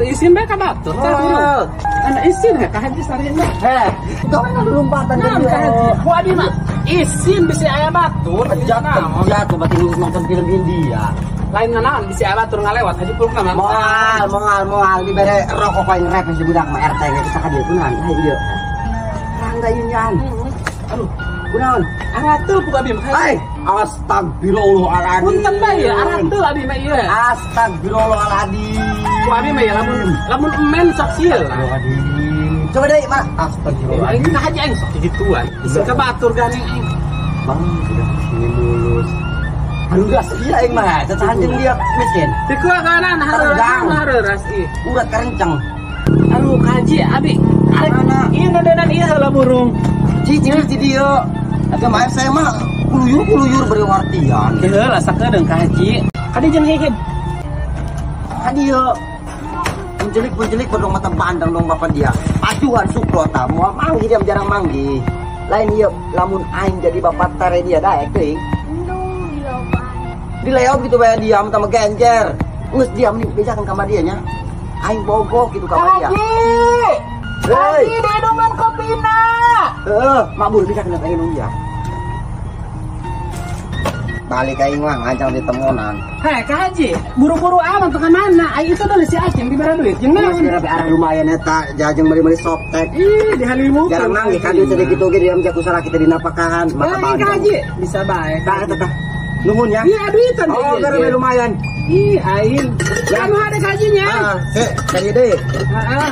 isin bae ka batur. Anak isin ka haji sarena. Kau kan lompatan Nah, ka haji. Ku abi mah isin bisa aya batur. jatuh berarti nonton film India. Lain nanaon bisa aya batur ngalewat haji pulung ka Moal dibere rokok paling rep si budak mah RT nya kita ka dieu kunaon. Hai ieu. Rangga Yunyan. Aduh, kunaon? Aratul ku abi mah. Hai, astagfirullahaladzim. Punten bae ya aratul abi mah ieu. Astagfirullahaladzim. Ku abi mah ya lamun emen sok sieul. Astagfirullahaladzim. Coba deh, Mas. Aing Astagfirullahaladzim. ka haji aing sok gituan. Isin ka batur ganeng aing. Bang, udah sini mulus. Aduh, udah sedia aing mah. Cacahan jeung dia miskin. Di ku kana hareuras ih. Urat kerencang. Aduh kaji abi. Mana? Ieu ngedenan ieu heula burung. Cici dia. Ada main saya mah kuluyur beri wartian. Heula sakedeung ka haji. Kadi jeung hihib. Dia penjelik berdong mata pandang dong bapak dia. Pacuan sukrota mau manggi dia jarang manggi. Lain dia lamun aing jadi bapak tare dia daek teuing. Di layout gitu bae diam sama genjer. Geus diam nih bejakan kamar dia nya. Aing bogok gitu kamar dia. Hei, minuman kopina. mabur bisa kena minum ya. Balik aing mah ngancang di temonan. Hei ka haji, buru-buru aman tuh ka mana? Aing itu dulu si Aceng dibara duit jeung Mas naon? kira arah lumayan eta jajeng beli softtek. Ih, dihalimu. Jarang nangis kan dia sedikit oge dia menjaga usaha kita dinapakahan mata Ka bandang. haji, bisa bae. Tah eta tah. Nuhun ya. Iya duitan. Oh, gara lumayan. Ih, aing. Kamu ada gajinya. Cari deh. Heeh.